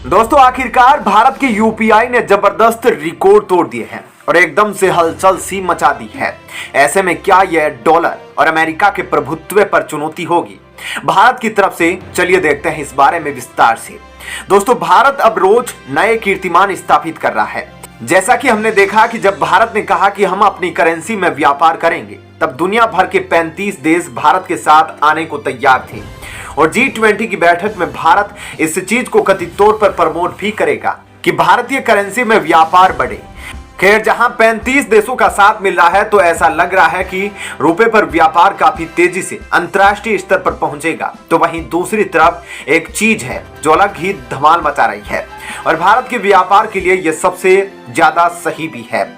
दोस्तों आखिरकार भारत की यूपीआई ने जबरदस्त रिकॉर्ड तोड़ दिए हैं और एकदम से हलचल सी मचा दी है। ऐसे में क्या यह डॉलर और अमेरिका के प्रभुत्व पर चुनौती होगी भारत की तरफ से? चलिए देखते हैं इस बारे में विस्तार से। दोस्तों भारत अब रोज नए कीर्तिमान स्थापित कर रहा है। जैसा कि हमने देखा कि जब भारत ने कहा कि हम अपनी करेंसी में व्यापार करेंगे, तब दुनिया भर के 35 देश भारत के साथ आने को तैयार थे और G20 की बैठक में भारत इस चीज को कथित तौर पर प्रमोट भी करेगा कि भारतीय करेंसी में व्यापार बढ़े। खैर, जहां 35 देशों का साथ मिल रहा है तो ऐसा लग रहा है कि रुपए पर व्यापार काफी तेजी से अंतर्राष्ट्रीय स्तर पर पहुंचेगा। तो वहीं दूसरी तरफ एक चीज है जो अलग ही धमाल मचा रही है और भारत के व्यापार के लिए यह सबसे ज्यादा सही भी है।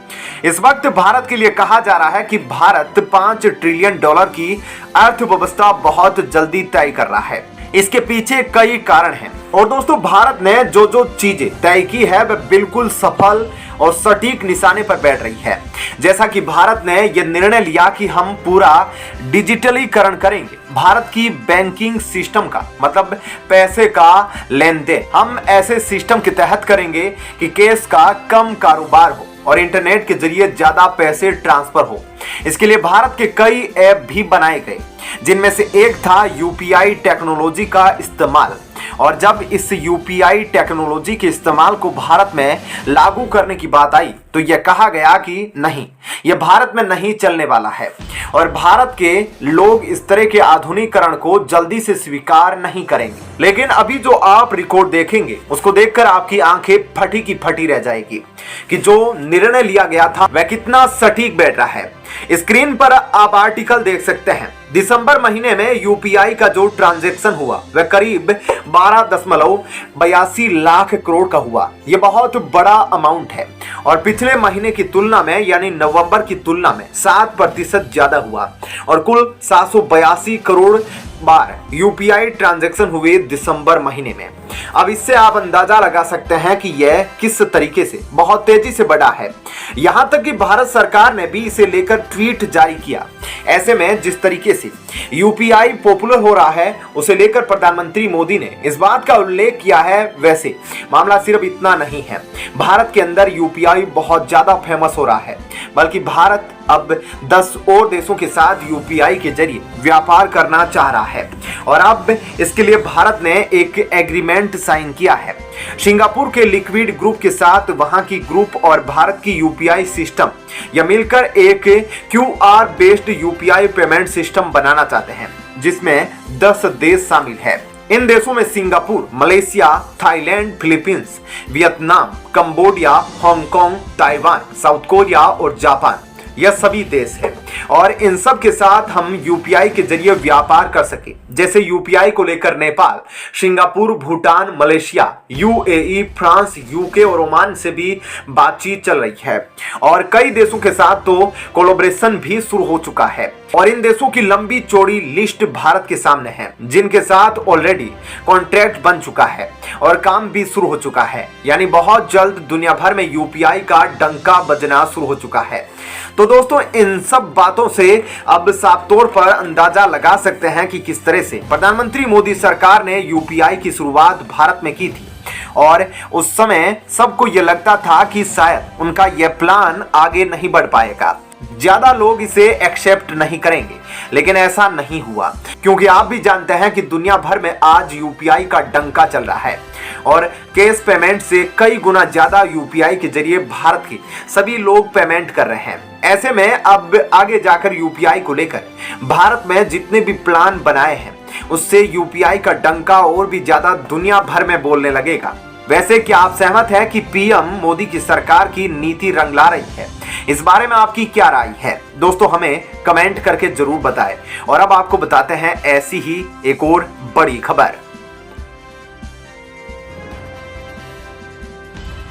इस वक्त भारत के लिए कहा जा रहा है कि भारत $5 ट्रिलियन की अर्थव्यवस्था बहुत जल्दी तय कर रहा है। इसके पीछे कई कारण हैं और दोस्तों भारत ने जो चीजें तय की है वह बिल्कुल सफल और सटीक निशाने पर बैठ रही है। जैसा कि भारत ने यह निर्णय लिया कि हम पूरा डिजिटलीकरण करेंगे। भारत की बैंकिंग सिस्टम का मतलब पैसे का लेन देन हम ऐसे सिस्टम के तहत करेंगे कि कैश का कम कारोबार हो और इंटरनेट के जरिए ज्यादा पैसे ट्रांसफर हो। इसके लिए भारत के कई ऐप भी बनाए गए, जिनमें से एक था यूपीआई टेक्नोलॉजी का इस्तेमाल। और जब इस यूपीआई टेक्नोलॉजी के इस्तेमाल को भारत में लागू करने की बात आई तो यह कहा गया कि नहीं, यह भारत में नहीं चलने वाला है और भारत के लोग इस तरह के आधुनिकीकरण को जल्दी से स्वीकार नहीं करेंगे। लेकिन अभी जो आप रिकॉर्ड देखेंगे उसको देखकर आपकी आंखें फटी की फटी रह जाएगी कि जो निर्णय लिया गया था वह कितना सटीक बैठ रहा है। स्क्रीन पर आप आर्टिकल देख सकते हैं। दिसंबर महीने में यूपीआई का जो ट्रांजैक्शन हुआ वह करीब 12.82 लाख करोड़ का हुआ। यह बहुत बड़ा अमाउंट है और पिछले महीने की तुलना में यानी नवंबर की तुलना में 7% ज्यादा हुआ और कुल 782 करोड़ बार यूपीआई ट्रांजैक्शन हुए दिसंबर महीने में। अब इससे आप अंदाजा लगा सकते हैं कि यह किस तरीके से बहुत तेजी से बढ़ा है। यहां तक कि भारत सरकार ने भी इसे लेकर ट्वीट जारी किया। ऐसे में जिस तरीके से यूपीआई पॉपुलर हो रहा है उसे लेकर प्रधानमंत्री मोदी ने इस बात का उल्लेख किया है। वैसे मामला सिर्फ इतना नहीं है, भारत के अंदर यूपीआई बहुत ज्यादा फेमस हो रहा है, बल्कि भारत अब 10 और देशों के साथ यूपीआई के जरिए व्यापार करना चाह रहा है और अब इसके लिए भारत ने एक एग्रीमेंट साइन किया है सिंगापुर के लिक्विड ग्रुप के साथ। वहां की ग्रुप और भारत की यूपीआई सिस्टम या मिलकर एक QR based UPI payment system बनाना चाहते हैं, जिसमें 10 देश शामिल है। इन देशों में Singapore, Malaysia, Thailand, Philippines, Vietnam, Cambodia, Hong Kong, Taiwan, south Korea और जापान, यह सभी देश हैं और इन सब के साथ हम यूपीआई के जरिए व्यापार कर सके। जैसे यूपीआई को लेकर Nepal, Singapore, Bhutan, Malaysia, UAE, France, UK और ओमान से भी बातचीत चल रही है और कई देशों के साथ तो कोलैबोरेशन भी शुरू हो चुका है और इन देशों की लंबी चौड़ी लिस्ट भारत के सामने है, जिनके साथ ऑलरेडी कॉन्ट्रैक्ट बन चुका है और काम भी शुरू हो चुका है। यानी बहुत जल्द दुनिया भर में यूपीआई का डंका बजना शुरू हो चुका है। तो दोस्तों इन सब बातों से अब साफ तौर पर अंदाजा लगा सकते हैं कि किस तरह से प्रधानमंत्री मोदी सरकार ने यूपीआई की शुरुआत भारत में की थी और उस समय सबको यह लगता था कि शायद उनका यह प्लान आगे नहीं बढ़ पाएगा, ज्यादा लोग इसे एक्सेप्ट नहीं करेंगे। लेकिन ऐसा नहीं हुआ, क्योंकि आप भी जानते हैं कि दुनिया भर में आज यूपीआई का डंका चल रहा है और कैश पेमेंट से कई गुना ज्यादा यूपीआई के जरिए भारत के सभी लोग पेमेंट कर रहे हैं। ऐसे में अब आगे जाकर यूपीआई को लेकर भारत में जितने भी प्लान बनाए हैं उससे यूपीआई का डंका और भी ज्यादा दुनिया भर में बोलने लगेगा। वैसे क्या आप सहमत हैं कि पीएम मोदी की सरकार की नीति रंग ला रही है? इस बारे में आपकी क्या राय है? दोस्तों हमें कमेंट करके जरूर बताएं और अब आपको बताते हैं ऐसी ही एक और बड़ी खबर।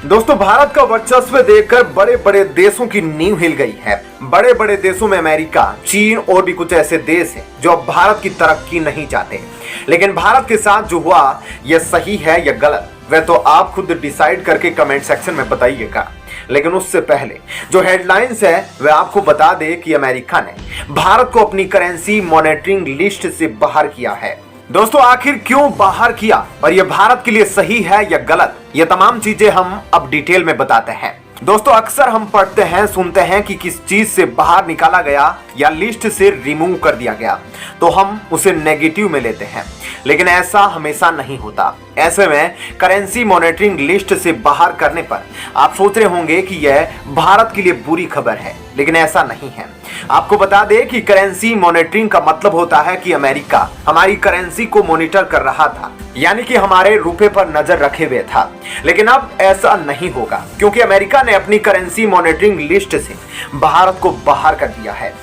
दोस्तों भारत का वर्चस्व देखकर बड़े बड़े देशों की नींव हिल गई है। बड़े बड़े देशों में अमेरिका, चीन और भी कुछ ऐसे देश हैं जो अब भारत की तरक्की नहीं चाहते। लेकिन भारत के साथ जो हुआ यह सही है या गलत, वह तो आप खुद डिसाइड करके कमेंट सेक्शन में बताइएगा। लेकिन उससे पहले जो हेडलाइंस है वह आपको बता दे कि अमेरिका ने भारत को अपनी करेंसी मॉनिटरिंग लिस्ट से बाहर किया है। दोस्तों आखिर क्यों बाहर किया और यह भारत के लिए सही है या गलत, ये तमाम चीजें हम अब डिटेल में बताते हैं। दोस्तों अक्सर हम पढ़ते हैं, सुनते हैं कि किस चीज से बाहर निकाला गया या लिस्ट से रिमूव कर दिया गया तो हम उसे नेगेटिव में लेते हैं, लेकिन ऐसा हमेशा नहीं होता। ऐसे में करेंसी मॉनिटरिंग लिस्ट से बाहर करने पर आप सोच रहे होंगे कि यह भारत के लिए बुरी खबर है, लेकिन ऐसा नहीं है। आपको बता दें कि करेंसी मॉनिटरिंग का मतलब होता है कि अमेरिका हमारी करेंसी को मॉनिटर कर रहा था, यानी कि हमारे रुपए पर नजर रखे हुए था। लेकिन अब ऐसा नहीं होगा, क्योंकि अमेरिका ने अपनी करेंसी मॉनिटरिंग लिस्ट से भारत को बाहर कर दिया है।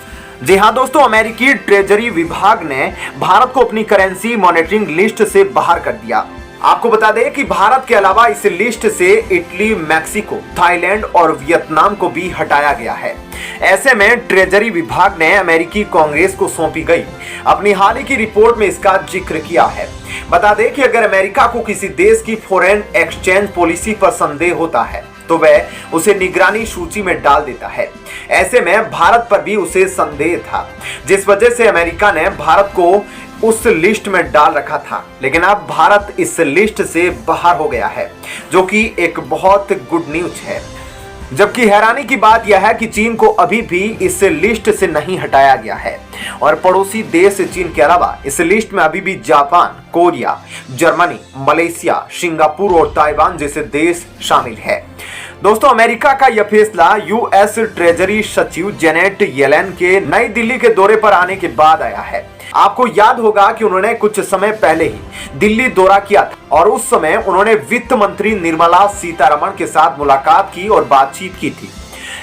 जी हाँ दोस्तों, अमेरिकी ट्रेजरी विभाग ने भारत को अपनी करेंसी मॉनिटरिंग लिस्ट से बाहर कर दिया। आपको बता दें कि भारत के अलावा इस लिस्ट से इटली, मैक्सिको, थाईलैंड और वियतनाम को भी हटाया गया है। ऐसे में ट्रेजरी विभाग ने अमेरिकी कांग्रेस को सौंपी गई अपनी हाल ही की रिपोर्ट में इसका जिक्र किया है। बता दें कि अगर अमेरिका को किसी देश की फॉरेन एक्सचेंज पॉलिसी पर संदेह होता है तो वह उसे निगरानी सूची में डाल देता है। ऐसे में भारत पर भी उसे संदेह था, जिस वजह से अमेरिका ने भारत को उस लिस्ट में डाल रखा था। लेकिन अब भारत इस लिस्ट से बाहर हो गया है, जो कि एक बहुत गुड न्यूज है। जबकि हैरानी की बात यह है कि चीन को अभी भी इस लिस्ट से नहीं हटाया गया है और पड़ोसी देश चीन के अलावा इस लिस्ट में अभी भी Japan, Korea, Germany, Malaysia, Singapore और ताइवान जैसे देश शामिल है। दोस्तों अमेरिका का यह फैसला यूएस ट्रेजरी सचिव जेनेट येलेन के नई दिल्ली के दौरे पर आने के बाद आया है। आपको याद होगा कि उन्होंने कुछ समय पहले ही दिल्ली दौरा किया था और उस समय उन्होंने वित्त मंत्री निर्मला सीतारमण के साथ मुलाकात की और बातचीत की थी।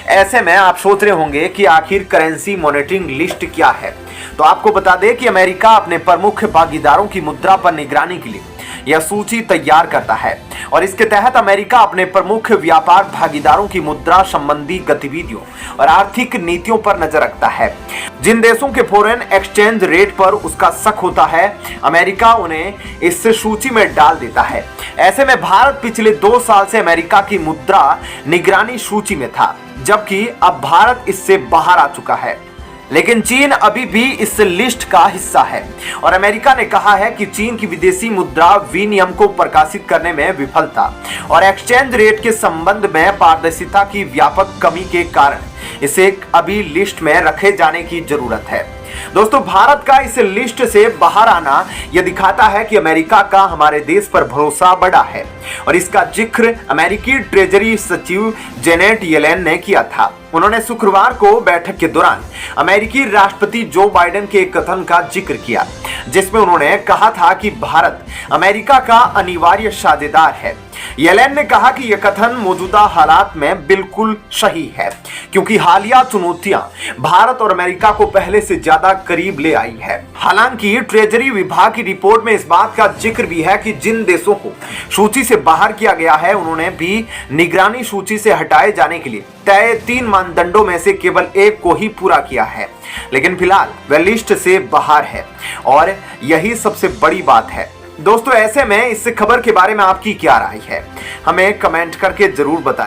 ऐसे में आप सोच रहे होंगे कि आखिर करेंसी मॉनिटरिंग लिस्ट क्या है। तो आपको बता दें कि अमेरिका अपने प्रमुख भागीदारों की मुद्रा पर निगरानी के लिए यह सूची तैयार करता है और इसके तहत अमेरिका अपने प्रमुख व्यापार भागीदारों की मुद्रा संबंधी गतिविधियों और आर्थिक नीतियों पर नजर रखता है। जिन देशों के फॉरेन एक्सचेंज रेट पर उसका शक होता है, अमेरिका उन्हें इस सूची में डाल देता है। ऐसे में भारत पिछले 2 साल से अमेरिका की मुद्रा निगरानी सूची में था, जबकि अब भारत इससे बाहर आ चुका है। लेकिन चीन अभी भी इस लिस्ट का हिस्सा है और अमेरिका ने कहा है कि चीन की विदेशी मुद्रा विनियम को प्रकाशित करने में विफल था और एक्सचेंज रेट के संबंध में पारदर्शिता की व्यापक कमी के कारण इसे अभी लिस्ट में रखे जाने की जरूरत है। दोस्तों भारत का इस लिस्ट से बाहर आना यह दिखाता है कि अमेरिका का हमारे देश पर भरोसा बढ़ा है और इसका जिक्र अमेरिकी ट्रेजरी सचिव जेनेट येलेन ने किया था। उन्होंने शुक्रवार को बैठक के दौरान अमेरिकी राष्ट्रपति जो बाइडेन के कथन का जिक्र किया, जिसमें उन्होंने कहा था कि भारत अमेरिका का अनिवार्य साझेदार है। येलेन ने कहा कि यह कथन मौजूदा हालात में बिल्कुल सही है, क्योंकि हालिया चुनौतियां भारत और अमेरिका को पहले से ज्यादा करीब ले आई है। हालांकि ट्रेजरी विभाग की रिपोर्ट में इस बात का जिक्र भी है कि जिन देशों को सूची से बाहर किया गया है, उन्होंने भी निगरानी सूची से हटाए जाने के लिए तय 3 मानदंडों में से केवल एक को ही पूरा किया है। लेकिन फिलहाल वह लिस्ट से बाहर है और यही सबसे बड़ी बात है। दोस्तों ऐसे में इस खबर के बारे में आपकी क्या राय है, हमें कमेंट करके जरूर बताएं।